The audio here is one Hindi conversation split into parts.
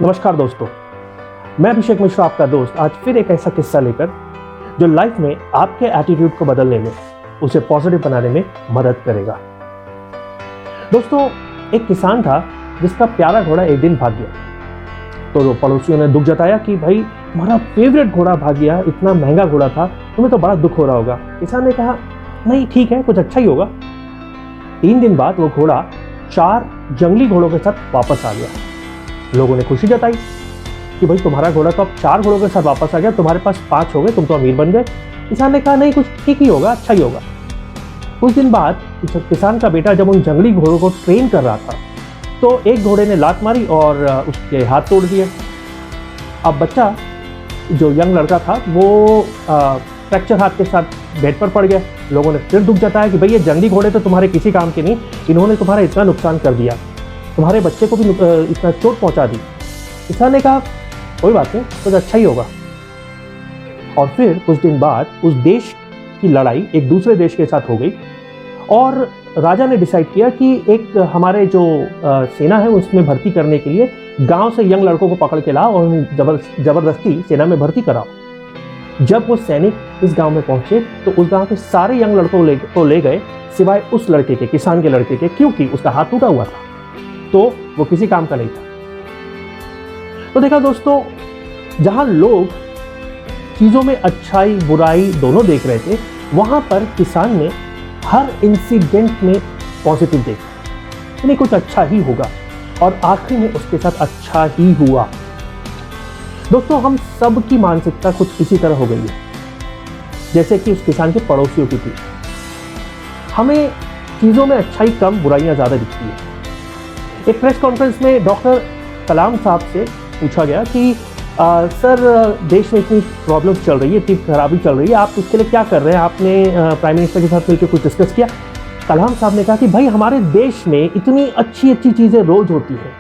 नमस्कार दोस्तों, मैं अभिषेक मिश्रा आपका दोस्त आज फिर एक ऐसा किस्सा लेकर जो लाइफ में आपके एटीट्यूड को बदलने में, उसे पॉजिटिव बनाने में मदद करेगा। दोस्तों, एक किसान था जिसका प्यारा घोड़ा एक दिन भाग गया। तो पड़ोसियों ने दुख जताया कि भाई तुम्हारा फेवरेट घोड़ा भाग गया, इतना महंगा घोड़ा था, तुम्हें तो बड़ा दुख हो रहा होगा। किसान ने कहा नहीं ठीक है, कुछ अच्छा ही होगा। 3 दिन बाद वो घोड़ा 4 जंगली घोड़ों के साथ वापस आ गया। लोगों ने खुशी जताई कि भाई तुम्हारा घोड़ा तो अब 4 घोड़ों के साथ वापस आ गया, तुम्हारे पास 5 हो गए, तुम तो अमीर बन गए। किसान ने कहा नहीं, कुछ ठीक ही होगा, अच्छा ही होगा। कुछ दिन बाद किसान का बेटा जब उन जंगली घोड़ों को ट्रेन कर रहा था तो एक घोड़े ने लात मारी और उसके हाथ तोड़ दिए। अब बच्चा जो यंग लड़का था वो फ्रैक्चर हाथ के साथ बेड पर पड़ गया। लोगों ने फिर दुख जताया कि भाई ये जंगली घोड़े तो तुम्हारे किसी काम के नहीं, इन्होंने तुम्हारा इतना नुकसान कर दिया, तुम्हारे बच्चे को भी इतना चोट पहुंचा दी। किसान ने कहा कोई बात नहीं, कुछ अच्छा ही होगा। और फिर कुछ दिन बाद उस देश की लड़ाई एक दूसरे देश के साथ हो गई और राजा ने डिसाइड किया कि एक हमारे जो सेना है उसमें भर्ती करने के लिए गांव से यंग लड़कों को पकड़ के लाओ और जबरदस्ती सेना में भर्ती कराओ। जब वो सैनिक इस गांव में पहुंचे तो उस गांव के सारे यंग लड़कों को ले गए सिवाय उस लड़के के, किसान के लड़के के, क्योंकि उसका हाथ टूटा हुआ था, तो वो किसी काम का नहीं था। तो देखा दोस्तों, जहां लोग चीजों में अच्छाई बुराई दोनों देख रहे थे, वहां पर किसान ने हर इंसिडेंट में पॉजिटिव देखा, नहीं कुछ अच्छा ही होगा, और आखिर में उसके साथ अच्छा ही हुआ। दोस्तों, हम सब की मानसिकता कुछ इसी तरह हो गई है जैसे कि उस किसान के पड़ोसियों की थी। हमें चीजों में अच्छाई कम, बुराइयां ज्यादा दिखती है। एक प्रेस कॉन्फ्रेंस में डॉक्टर कलाम साहब से पूछा गया कि सर देश में इतनी प्रॉब्लम चल रही है, इतनी खराबी चल रही है, आप उसके लिए क्या कर रहे हैं? आपने प्राइम मिनिस्टर के साथ मिलकर कुछ डिस्कस किया? कलाम साहब ने कहा कि भाई हमारे देश में इतनी अच्छी अच्छी चीज़ें रोज होती हैं,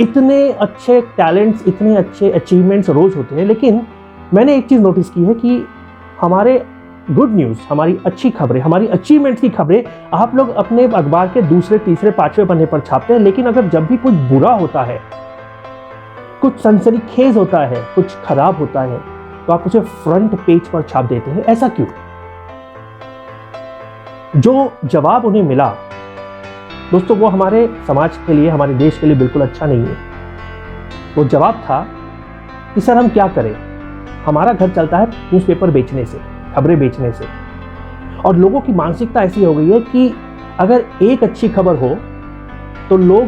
इतने अच्छे टैलेंट्स, इतने अच्छे अचीवमेंट्स रोज होते हैं, लेकिन मैंने एक चीज़ नोटिस की है कि हमारे गुड न्यूज़, हमारी अच्छी खबरें, हमारी अचीवमेंट्स की खबरें आप लोग अपने अखबार के दूसरे, तीसरे, 5वें पन्ने पर छापते हैं, लेकिन अगर जब भी कुछ बुरा होता है, कुछ सनसनीखेज होता है, कुछ खराब होता है, तो आप उसे फ्रंट पेज पर छाप देते हैं। ऐसा क्यों? जो जवाब उन्हें मिला दोस्तों, वो हमारे समाज के लिए, हमारे देश के लिए बिल्कुल अच्छा नहीं है। वो जवाब था कि सर हम क्या करें, हमारा घर चलता है न्यूज़पेपर बेचने से, खबरें बेचने से, और लोगों की मानसिकता ऐसी हो गई है कि अगर एक अच्छी खबर हो तो लोग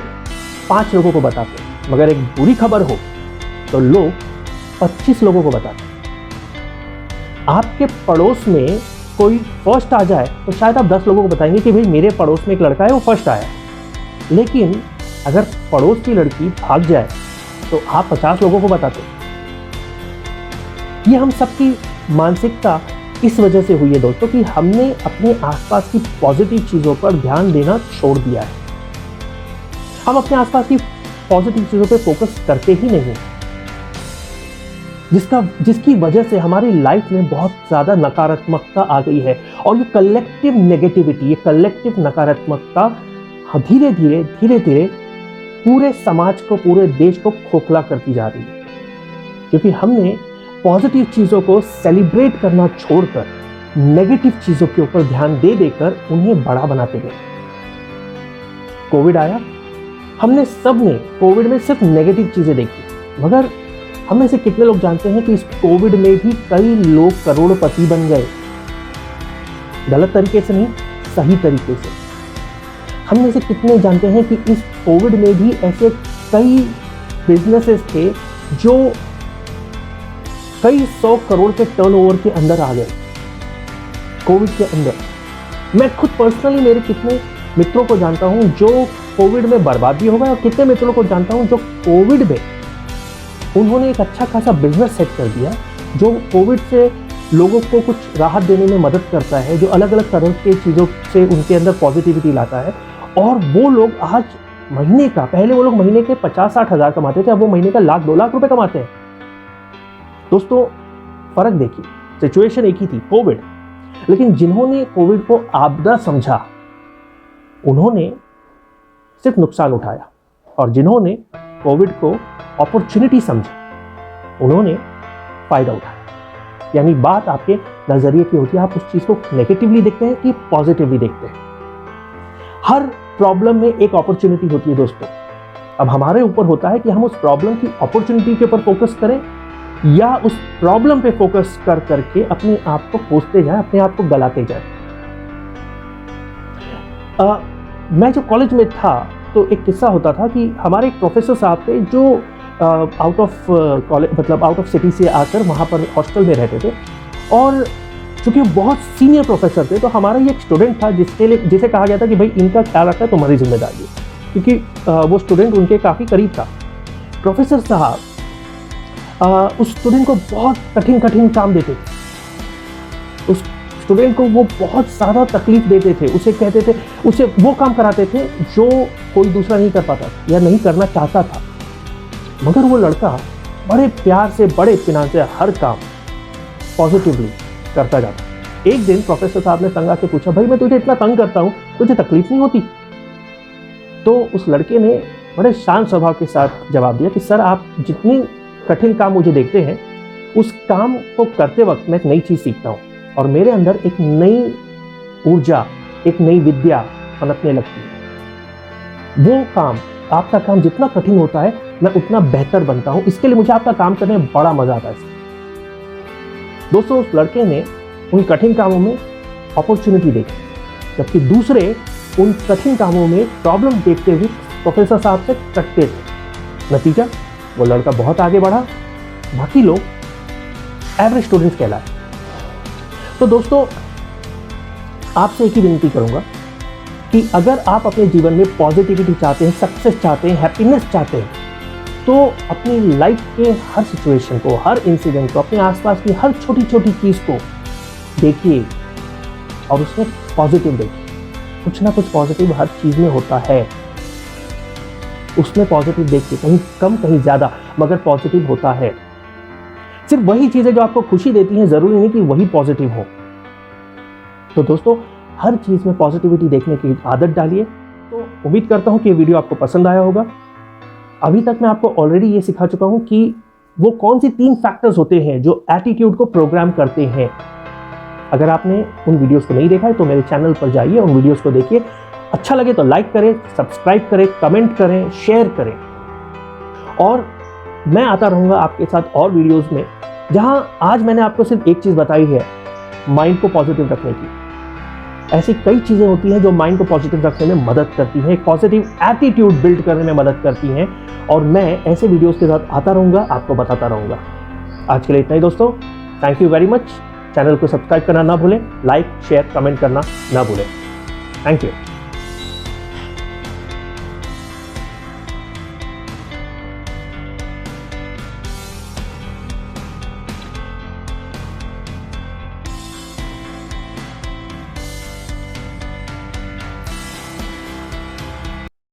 5 लोगों को बताते हैं, मगर एक बुरी खबर हो तो लोग 25 लोगों को बताते हैं। आपके पड़ोस में कोई फर्स्ट आ जाए तो शायद आप 10 लोगों को बताएंगे कि भाई मेरे पड़ोस में एक लड़का है वो फर्स्ट आया, लेकिन अगर पड़ोस की लड़की भाग जाए तो आप 50 लोगों को बताते हैं। ये हम सबकी मानसिकता इस वजह से हुई है दोस्तों कि हमने अपने आसपास की पॉजिटिव चीजों पर ध्यान देना छोड़ दिया है। हम अपने आसपास की पॉजिटिव चीजों पे फोकस करते ही नहीं, जिसकी वजह से हमारी लाइफ में बहुत ज्यादा नकारात्मकता आ गई है। और ये कलेक्टिव नेगेटिविटी, ये कलेक्टिव नकारात्मकता धीरे धीरे पूरे समाज को, पूरे देश को खोखला करती जा रही है, क्योंकि हमने पॉजिटिव चीजों को सेलिब्रेट करना छोड़कर नेगेटिव चीजों के ऊपर ध्यान दे देकर उन्हें बड़ा बनाते गए। कोविड आया, हमने सब ने कोविड में सिर्फ नेगेटिव चीजें देखी, मगर हम में से कितने लोग जानते हैं कि इस कोविड में भी कई लोग करोड़पति बन गए? गलत तरीके से नहीं, सही तरीके से। हम में से कितने जानते हैं कि इस कोविड में भी ऐसे कई बिजनेसेस थे जो कई 100 करोड़ के टर्नओवर के अंदर आ गए कोविड के अंदर। मैं खुद पर्सनली मेरे कितने मित्रों को जानता हूं जो कोविड में बर्बाद भी हो गए, और कितने मित्रों को जानता हूं जो कोविड में उन्होंने एक अच्छा खासा बिजनेस सेट कर दिया, जो कोविड से लोगों को कुछ राहत देने में मदद करता है, जो अलग अलग तरह की चीज़ों से उनके अंदर पॉजिटिविटी लाता है। और वो लोग आज महीने का, पहले वो लोग महीने के 50-60 हज़ार कमाते थे, अब वो महीने का 1-2 लाख रुपए कमाते हैं। दोस्तों, फर्क देखिए, सिचुएशन एक ही थी, कोविड, लेकिन जिन्होंने कोविड को आपदा समझा उन्होंने सिर्फ नुकसान उठाया, और जिन्होंने कोविड को अपॉर्चुनिटी समझा, उन्होंने फायदा उठाया। यानी बात आपके नजरिए की होती है, आप उस चीज को नेगेटिवली देखते हैं कि पॉजिटिवली देखते हैं। हर प्रॉब्लम में एक अपॉर्चुनिटी होती है दोस्तों। अब हमारे ऊपर होता है कि हम उस प्रॉब्लम की अपॉर्चुनिटी के ऊपर फोकस करें या उस प्रॉब्लम पे फोकस कर करके अपने आप को कोसते जाएं, अपने आप को गलाते जाएं। मैं जो कॉलेज में था तो एक किस्सा होता था कि हमारे एक प्रोफेसर साहब थे जो आउट ऑफ कॉलेज, मतलब आउट ऑफ सिटी से आकर वहाँ पर हॉस्टल में रहते थे, और चूंकि बहुत सीनियर प्रोफेसर थे तो हमारा ये एक स्टूडेंट था जिसे कहा गया था कि भाई इनका ख्याल रखना तुम्हारी जिम्मेदारी है, क्योंकि वो स्टूडेंट उनके काफ़ी करीब था। प्रोफेसर साहब उस स्टूडेंट को बहुत कठिन काम देते थे, उस स्टूडेंट को वो बहुत ज़्यादा तकलीफ देते थे, उसे कहते थे, उसे वो काम कराते थे जो कोई दूसरा नहीं कर पाता या नहीं करना चाहता था। मगर वो लड़का बड़े प्यार से, बड़े इत्मीनान से हर काम पॉजिटिवली करता जाता। एक दिन प्रोफेसर साहब ने तंग आके पूछा, भाई मैं तुझे इतना तंग करता हूँ, तुझे तकलीफ नहीं होती? तो उस लड़के ने बड़े शांत स्वभाव के साथ जवाब दिया कि सर, आप जितनी कठिन काम मुझे देखते हैं, उस काम को करते वक्त मैं एक नई चीज़ सीखता हूँ और मेरे अंदर एक नई ऊर्जा, एक नई विद्या पनपने लगती है। वो काम, आपका काम जितना कठिन होता है मैं उतना बेहतर बनता हूं, इसके लिए मुझे आपका काम करने में बड़ा मजा आता है। दोस्तों, उस लड़के ने उन कठिन कामों में अपॉर्चुनिटी देखी, जबकि दूसरे उन कठिन कामों में प्रॉब्लम देखते हुए प्रोफेसर साहब से कटते थे। नतीजा, वो लड़का बहुत आगे बढ़ा, बाकी लोग एवरेज स्टूडेंट्स कहलाए। तो दोस्तों, आपसे एक ही विनती करूंगा कि अगर आप अपने जीवन में पॉजिटिविटी चाहते हैं, सक्सेस चाहते हैं, हैप्पीनेस चाहते हैं, तो अपनी लाइफ के हर सिचुएशन को, हर इंसिडेंट को, अपने आसपास की हर छोटी छोटी चीज़ को देखिए और उसमें पॉजिटिव देखिए। कुछ ना कुछ पॉजिटिव हर चीज़ में होता है, उसमें पॉजिटिव देखिए, कहीं कम कहीं ज़्यादा, मगर पॉजिटिव होता है। सिर्फ वही चीज़ें जो आपको खुशी देती हैं, ज़रूरी नहीं कि वही पॉजिटिव हो। तो दोस्तों, हर चीज़ में पॉजिटिविटी देखने की आदत डालिए। तो उम्मीद करता हूँ कि ये वीडियो आपको पसंद आया होगा। अभी तक मैं आपको ऑलरेडी ये सिखा चुका हूँ कि वो कौन सी 3 फैक्टर्स होते हैं जो एटीट्यूड को प्रोग्राम करते हैं। अगर आपने उन वीडियोस को नहीं देखा है तो मेरे चैनल पर जाइए, उन वीडियोस को देखिए। अच्छा लगे तो लाइक करें, सब्सक्राइब करें, कमेंट करें, शेयर करें, और मैं आता रहूँगा आपके साथ और वीडियोज़ में, जहाँ आज मैंने आपको सिर्फ एक चीज़ बताई है, माइंड को पॉजिटिव रखने की। ऐसी कई चीज़ें होती हैं जो माइंड को पॉजिटिव रखने में मदद करती हैं, एक पॉजिटिव एटीट्यूड बिल्ड करने में मदद करती हैं, और मैं ऐसे वीडियोस के साथ आता रहूँगा, आपको बताता रहूँगा। आज के लिए इतना ही दोस्तों, thank you very much. Channel को सब्सक्राइब करना ना भूलें, लाइक, शेयर, कमेंट करना ना भूलें। Thank you.